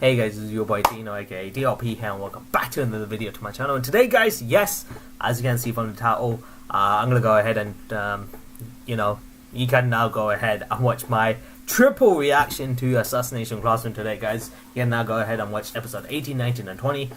Hey guys, this is your boy Dino aka DRP here, and welcome back to another video to my channel. And today guys, yes, as you can see from the title, I'm gonna go ahead and you can now go ahead and watch my triple reaction to Assassination Classroom today guys. You can now go ahead and watch episode 18, 19 and 20.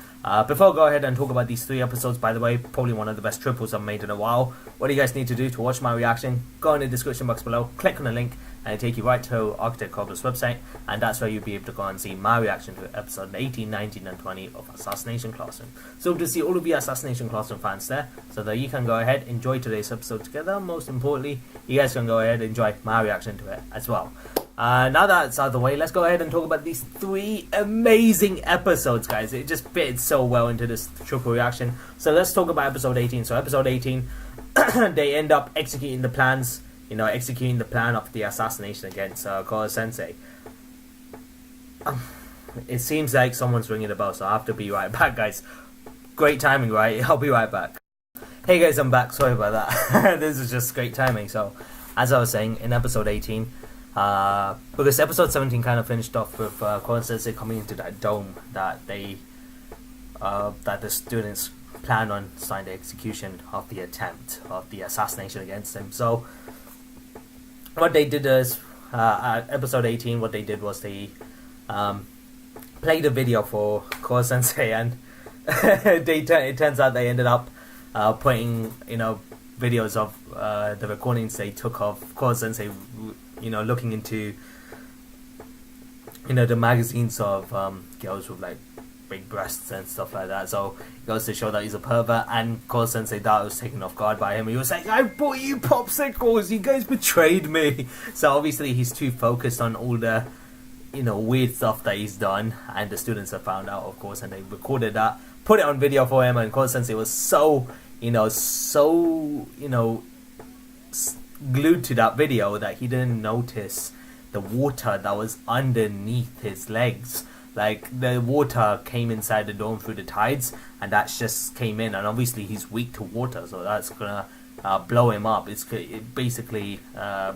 Before I go ahead and talk about these three episodes, by the way, probably one of the best triples I've made in a while. What do you guys need to do to watch my reaction? Go in the description box below, click on the link, and it'll take you right to Architect Cobbler's website, and that's where you'll be able to go and see my reaction to episode 18, 19 and 20 of Assassination Classroom. So to see all of you Assassination Classroom fans there, so that you can go ahead, enjoy today's episode together. Most importantly, you guys can go ahead and enjoy my reaction to it as well. Now that it's out of the way, let's go ahead and talk about these three amazing episodes, guys. It just fits so well into this triple reaction. So let's talk about episode 18. So episode 18, they end up executing the plans, executing the plan of the assassination against Koro Sensei. It seems like someone's ringing the bell, so I have to be right back, guys. Great timing, right? I'll be right back. Hey guys, I'm back. Sorry about that. This is just great timing. So, as I was saying, in episode 18, because episode 17 kind of finished off with Koro Sensei coming into that dome that the students plan on starting the execution of the attempt of the assassination against him. So what they did is, at episode 18, what they did was they played a video for Koro Sensei, and it turns out they ended up putting videos of the recordings they took of Koro Sensei, looking into the magazines of girls with like big breasts and stuff like that. So it goes to show that he's a pervert, and Koro Sensei that was taken off guard by him. He was like, I bought you popsicles, you guys betrayed me. So obviously he's too focused on all the weird stuff that he's done, and the students have found out, of course, and they recorded that, put it on video for him, and Koro Sensei was so glued to that video that he didn't notice the water that was underneath his legs. Like, the water came inside the dome through the tides, and that just came in, and obviously he's weak to water, so that's gonna blow him up. It basically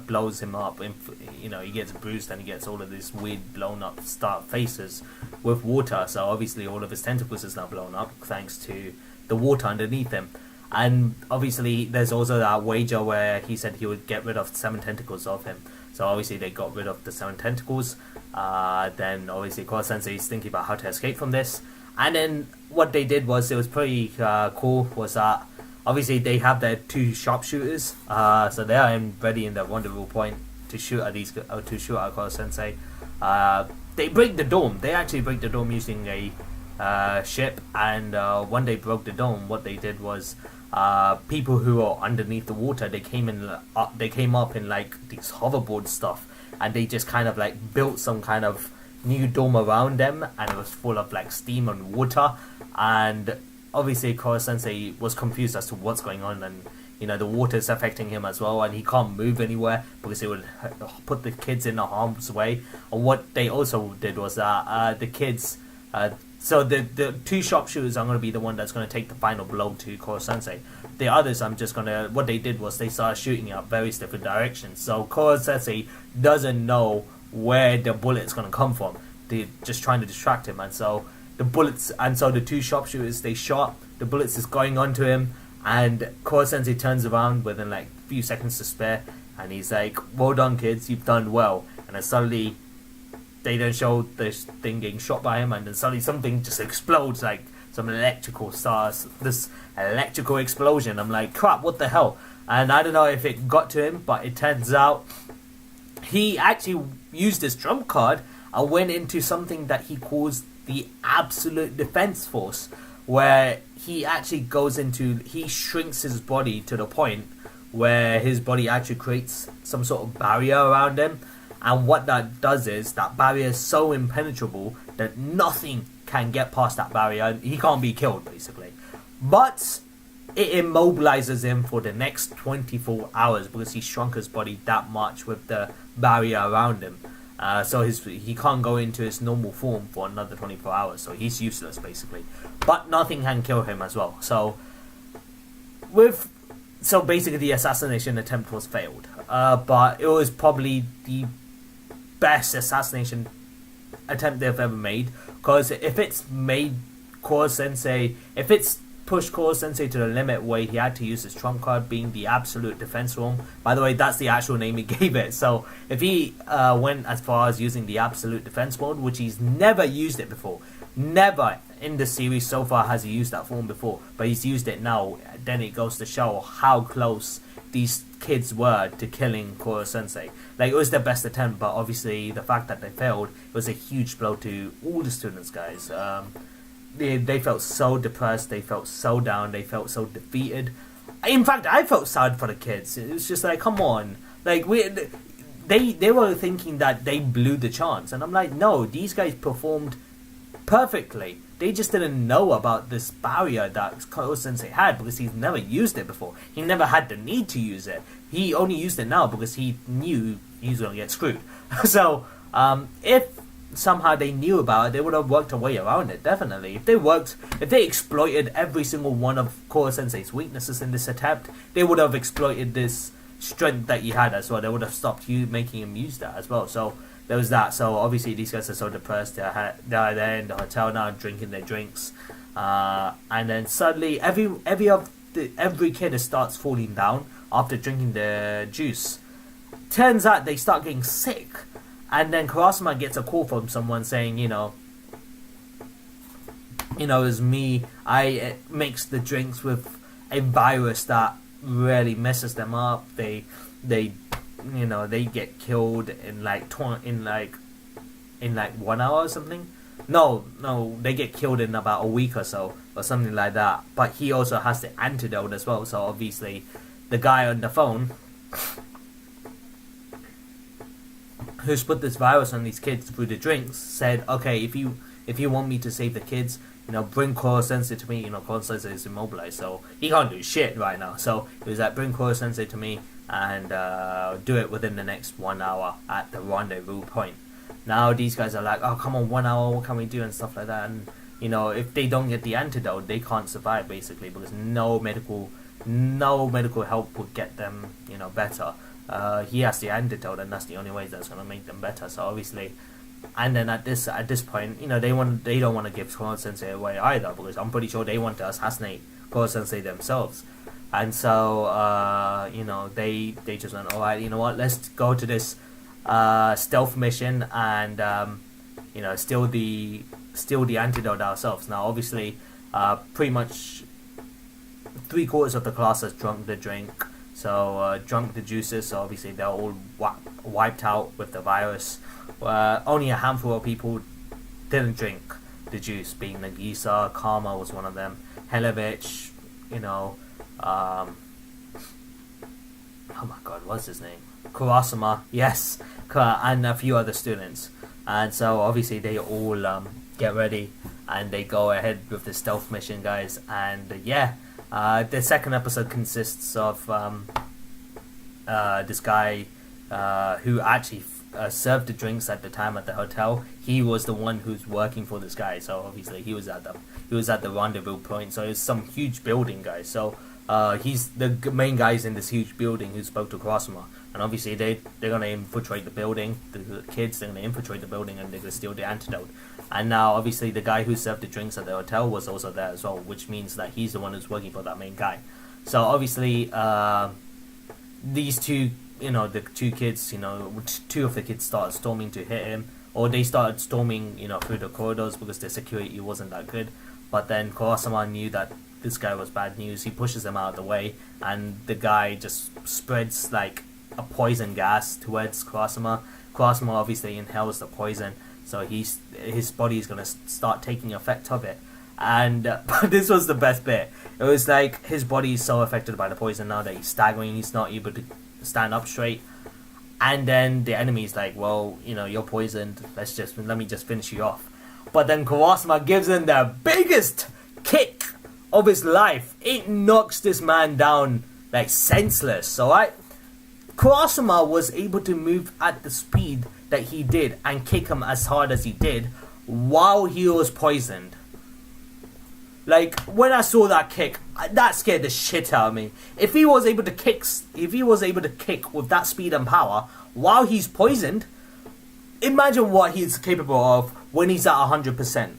blows him up. He gets bruised, and he gets all of these weird blown up faces with water. So obviously all of his tentacles is now blown up thanks to the water underneath him. And obviously there's also that wager where he said he would get rid of 7 tentacles of him. So obviously they got rid of the 7 tentacles. Then obviously Koro Sensei is thinking about how to escape from this. And then what they did was, it was pretty cool, was that obviously they have their 2 sharpshooters. So they are ready in the rendezvous point to shoot at Koro Sensei. They break the dome. They actually break the dome using a ship. And when they broke the dome, what they did was, people who are underneath the water, they came up in like these hoverboard stuff, and they just kind of like built some kind of new dome around them, and it was full of like steam and water. And obviously Koro Sensei was confused as to what's going on, and the water is affecting him as well, and he can't move anywhere because it would put the kids in harm's way. And what they also did was that the kids, so the 2 sharpshooters are going to be the one that's going to take the final blow to Koro Sensei. The others, what they did was they started shooting out various different directions. So Koro Sensei doesn't know where the bullet's going to come from. They're just trying to distract him, and so the 2 sharpshooters, they shot, the bullets is going onto him, and Koro Sensei turns around within like a few seconds to spare, and he's like, well done kids, you've done well. And then suddenly they don't show this thing getting shot by him, and then suddenly something just explodes, like some electrical stars, this electrical explosion. I'm like, crap, what the hell? And I don't know if it got to him, but it turns out he actually used his trump card and went into something that he calls the Absolute Defense Force, where he actually he shrinks his body to the point where his body actually creates some sort of barrier around him. And what that does is, that barrier is so impenetrable that nothing can get past that barrier. He can't be killed, basically. But it immobilizes him for the next 24 hours because he shrunk his body that much with the barrier around him. So he can't go into his normal form for another 24 hours. So he's useless, basically. But nothing can kill him as well. So basically the assassination attempt was failed. But it was probably the best assassination attempt they've ever made. Because if it's made Koro Sensei, if it's pushed Koro Sensei to the limit where he had to use his trump card being the absolute defense form. By the way, that's the actual name he gave it. So if he went as far as using the absolute defense mode, which he's never used it before, never in the series so far has he used that form before, but he's used it now, then it goes to show how close these kids were to killing Koro Sensei. Like, it was their best attempt, but obviously the fact that they failed was a huge blow to all the students, guys. They felt so depressed, they felt so down, they felt so defeated. In fact, I felt sad for the kids. It was just like, come on. Like, they were thinking that they blew the chance. And I'm like, no, these guys performed perfectly. They just didn't know about this barrier that Koro Sensei had because he's never used it before. He never had the need to use it. He only used it now because he knew he was going to get screwed. So, if somehow they knew about it, they would have worked a way around it, definitely. If they exploited every single one of Koro Sensei's weaknesses in this attempt, they would have exploited this strength that he had as well. They would have stopped making him use that as well. So there was that. So obviously these guys are so depressed. They're there in the hotel now drinking their drinks, and then suddenly every kid starts falling down after drinking their juice. Turns out they start getting sick. And then Kurasama gets a call from someone saying, it was me. I mix the drinks with a virus that really messes them up. They get killed in like 1 hour or something. No, they get killed in about a week or so or something like that. But he also has the antidote as well. So obviously, the guy on the phone who's put this virus on these kids through the drinks said, okay, if you want me to save the kids, bring Koro Sensei to me. Koro Sensei is immobilized, so he can't do shit right now. So he was like, bring Koro Sensei to me and do it within the next 1 hour at the rendezvous point. Now these guys are like, oh, come on, 1 hour, what can we do and stuff like that. And if they don't get the antidote, they can't survive basically because no medical help would get them better. He has the antidote, and that's the only way that's going to make them better. So obviously, and then at this point, they don't want to give Koro Sensei away either because I'm pretty sure they want to assassinate Koro Sensei themselves. And so they just went, all right, you know what? Let's go to this stealth mission and steal the antidote ourselves. Now obviously, pretty much 3/4 of the class has drunk the drink. So, drunk the juices, so obviously they're all wiped out with the virus. Only a handful of people didn't drink the juice, being Nagisa, Karma was one of them, Helevich, oh my god, what's his name? Kurasama, yes, and a few other students. And so obviously they all get ready and they go ahead with the stealth mission, guys. And the second episode consists of this guy who actually served the drinks at the time at the hotel. He was the one who's working for this guy, so obviously he was at the rendezvous point. So it's some huge building, guys. So he's the main guys in this huge building who spoke to Kurasama, and obviously they're gonna infiltrate the building. The kids, they're gonna infiltrate the building and they're gonna steal the antidote. And now obviously the guy who served the drinks at the hotel was also there as well, which means that he's the one who's working for that main guy. So obviously these two, the two kids, two of the kids started storming to hit him, or they started storming, through the corridors because the security wasn't that good. But then Kurasama knew that this guy was bad news. He pushes them out of the way, and the guy just spreads like a poison gas towards Kurasama. Kurasama obviously inhales the poison, so his body is gonna start taking effect of it. And but this was the best bit. It was like his body is so affected by the poison now that he's staggering. He's not able to stand up straight. And then the enemy's like, well, you're poisoned. Let me just finish you off. But then Kurasama gives him the biggest kick of his life. It knocks this man down like senseless. Alright, Kurasama was able to move at the speed that he did and kick him as hard as he did while he was poisoned. Like, when I saw that kick, that scared the shit out of me. If he was able to kick with that speed and power while he's poisoned, imagine what he's capable of when he's at 100%.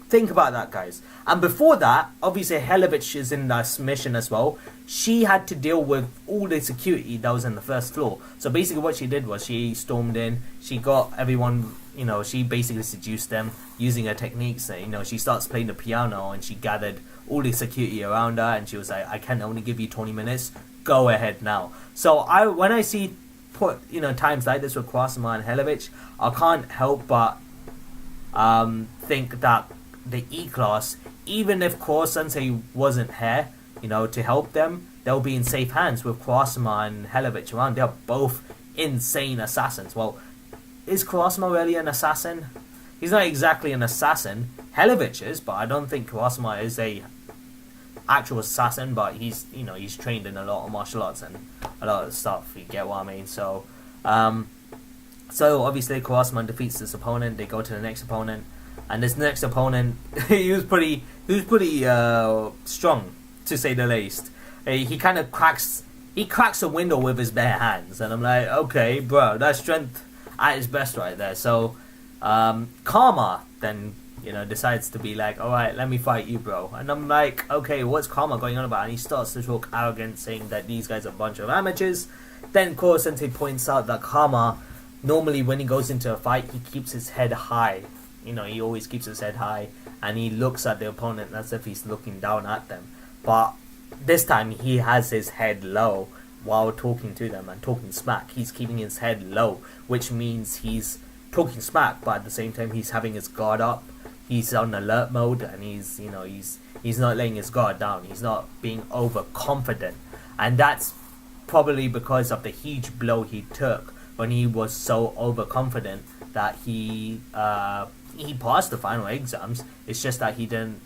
Think about that, guys. And before that, obviously Helovich is in this mission as well. She had to deal with all the security that was in the first floor. So basically what she did was she stormed in, she got everyone, you know, she basically seduced them using her techniques. You know, she starts playing the piano and she gathered all the security around her and she was like, I can only give you 20 minutes. Go ahead now. So when I see times like this with Kurasama and Helovich, I can't help but think that the E-Class, even if Core Sensei wasn't here, you know, to help them, they'll be in safe hands with Kurasama and Helovich around. They're both insane assassins. Well, is Kurasama really an assassin? He's not exactly an assassin. Helovich is, but I don't think Kurasama is a actual assassin, but he's trained in a lot of martial arts and a lot of stuff, you get what I mean? So obviously Kurasama defeats this opponent, they go to the next opponent, and this next opponent, he was pretty strong, to say the least. He kind of cracks a window with his bare hands, and I'm like, okay, bro, that's strength at its best right there. So Karma then, you know, decides to be like, alright, let me fight you, bro. And I'm like, okay, what's Karma going on about? And he starts to talk arrogant, saying that these guys are a bunch of amateurs. Then Koro Sensei points out that Karma, normally when he goes into a fight, he keeps his head high. You know, he always keeps his head high, and he looks at the opponent as if he's looking down at them. But this time, he has his head low while talking to them and talking smack. He's keeping his head low, which means he's talking smack, but at the same time, he's having his guard up. He's on alert mode, and he's not laying his guard down. He's not being overconfident, and that's probably because of the huge blow he took when he was so overconfident that he passed the final exams. It's just that he didn't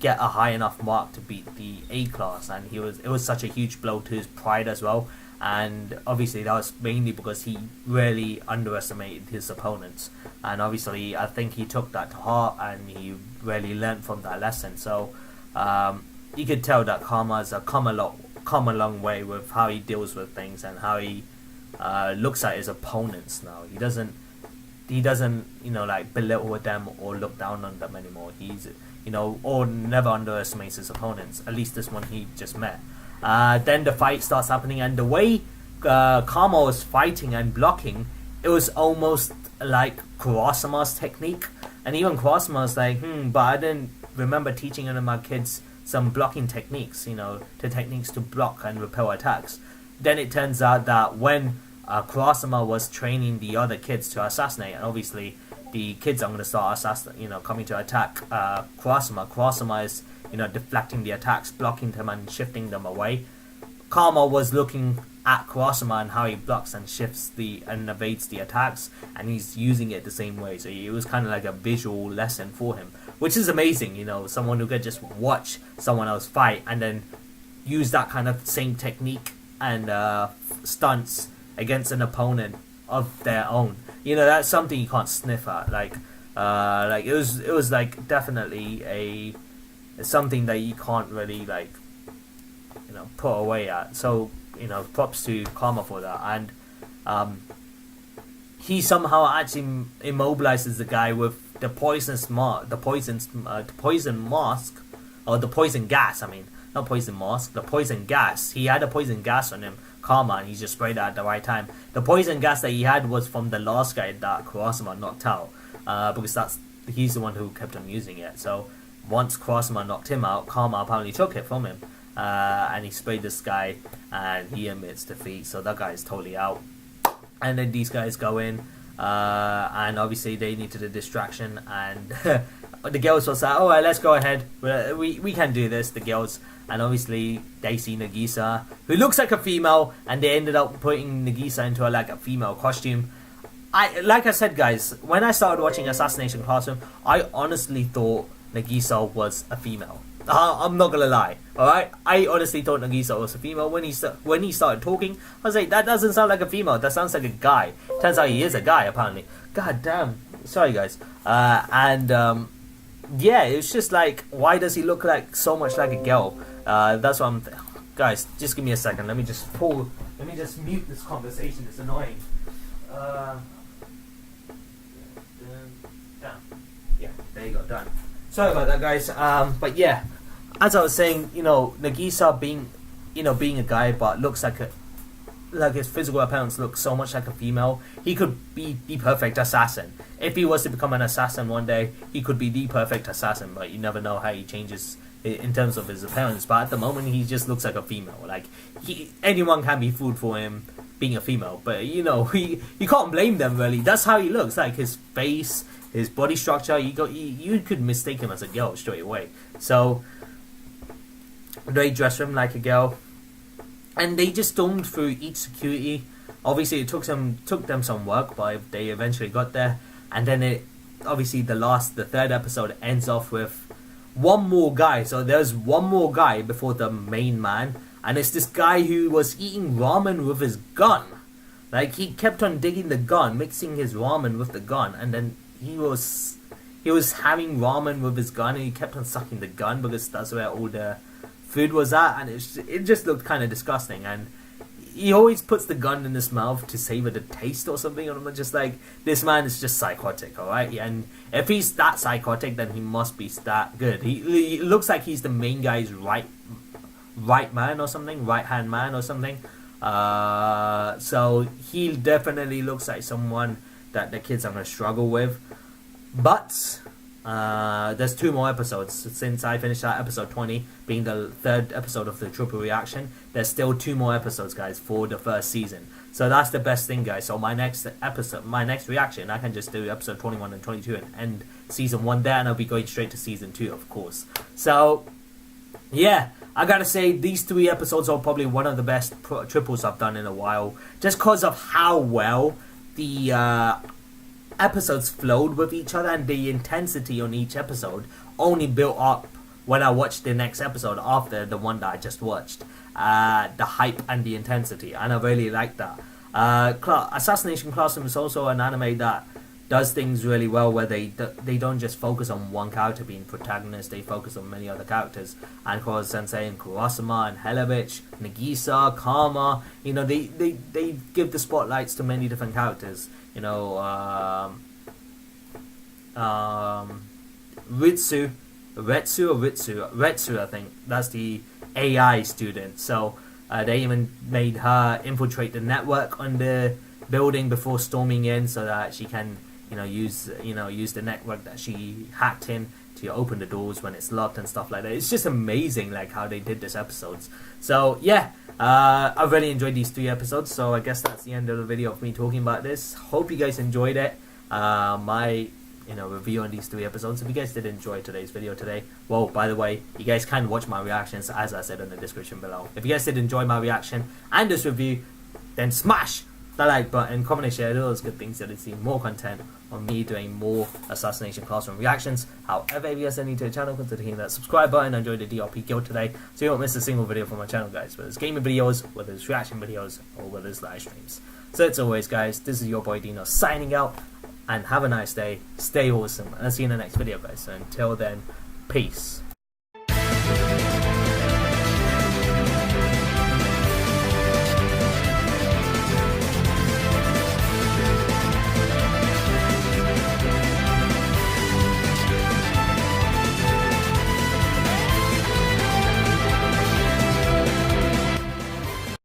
get a high enough mark to beat the A class, and it was such a huge blow to his pride as well. And obviously that was mainly because he really underestimated his opponents, and obviously I think he took that to heart and he really learned from that lesson. So you could tell that Karma's come a long way with how he deals with things and how he looks at his opponents now. He doesn't like belittle them or look down on them anymore. He's or never underestimates his opponents, at least this one he just met. Then the fight starts happening, and the way Karma was fighting and blocking, it was almost like Kurasama's technique. And even Kurasama was like, but I didn't remember teaching any of my kids some blocking techniques, the techniques to block and repel attacks. Then it turns out that when Kurasama was training the other kids to assassinate, and obviously the kids are going to start coming to attack Kurasama. Kurasama is deflecting the attacks, blocking them and shifting them away. Karma was looking at Kurasama and how he blocks and shifts and evades the attacks, and he's using it the same way. So it was kind of like a visual lesson for him, which is amazing. Someone who could just watch someone else fight and then use that kind of same technique and stunts against an opponent of their own. That's something you can't sniff at. Like it was like definitely something that you can't really put away at. So props to Karma for that. And he somehow actually immobilizes the guy with the poison mask, or the poison gas. I mean, not poison mask, the poison gas. He had a poison gas on him, Karma, and he just sprayed it at the right time. The poison gas that he had was from the last guy that Kurasama knocked out, because he's the one who kept on using it. So once Kurasama knocked him out, Karma apparently took it from him, and he sprayed this guy, and he admits defeat. So that guy is totally out. And then these guys go in, and obviously they needed a distraction, and the girls was like, alright, let's go ahead, we can do this, the girls. And obviously they see Nagisa, who looks like a female, and they ended up putting Nagisa into a female costume. Like I said, guys, when I started watching Assassination Classroom, I honestly thought Nagisa was a female. I'm not gonna lie, alright? I honestly thought Nagisa was a female. When he started talking, I was like, that doesn't sound like a female, that sounds like a guy. Turns out he is a guy, apparently. God damn. Sorry, guys. Yeah, it's just like, why does he look so much like a girl? That's what I'm... Guys, just give me a second. Let me just mute this conversation. It's annoying. Sorry about that, guys. But yeah, as I was saying, Nagisa being a guy, but looks like his physical appearance looks so much like a female. He could be the perfect assassin. If he was to become an assassin one day, he could be the perfect assassin. But you never know how he changes in terms of his appearance. But at the moment, he just looks like a female. Like anyone can be fooled for him being a female. But you can't blame them really. That's how he looks. Like his face, his body structure. You could mistake him as a girl straight away. So they dress him like a girl. And they just stormed through each security. Obviously, it took them some work, but they eventually got there. And then the third episode ends off with one more guy. So there's one more guy before the main man, and it's this guy who was eating ramen with his gun. Like he kept on digging the gun, mixing his ramen with the gun, and then he was having ramen with his gun, and he kept on sucking the gun because that's where all the food was at, and it just looked kind of disgusting. And he always puts the gun in his mouth to savor the taste or something, and I'm just like, this man is just psychotic, alright? And if he's that psychotic, then he must be that good. He looks like he's the main guy's right man or something, right hand man or something. So he definitely looks like someone that the kids are going to struggle with. But there's 2 more episodes since I finished that episode 20, being the 3rd episode of the triple reaction. There's still 2 more episodes, guys, for the first season. So that's the best thing, guys. So my next reaction, I can just do episode 21 and 22 and end season 1 there, and I'll be going straight to season 2, of course. So yeah, I gotta say these 3 episodes are probably one of the best triples I've done in a while, just because of how well the episodes flowed with each other, and the intensity on each episode only built up when I watched the next episode after the one that I just watched. The hype and the intensity, and I really like that. Assassination Classroom is also an anime that does things really well, where they don't just focus on one character being protagonist, they focus on many other characters. And Koro Sensei and Kurosama and Helevich, Nagisa, Karma, they give the spotlights to many different characters. Retsu, I think that's the AI student. So they even made her infiltrate the network on the building before storming in, so that she can use the network that she hacked in to open the doors when it's locked and stuff like that. It's just amazing, like how they did this episodes. So yeah, I really enjoyed these 3 episodes. So I guess that's the end of the video of me talking about this. Hope you guys enjoyed it. My review on these 3 episodes. If you guys did enjoy today's video today, well, by the way, you guys can watch my reactions as I said in the description below. If you guys did enjoy my reaction and this review, then smash the like button, comment and share those good things so to see more content on me doing more Assassination Classroom reactions. However, if you guys are new to the channel, consider hitting that subscribe button and join the DRP guild today so you don't miss a single video from my channel, guys. Whether it's gaming videos, whether it's reaction videos, or whether it's live streams. So as always, guys, this is your boy Dino signing out, and have a nice day, stay awesome, and I'll see you in the next video, guys. So until then, peace.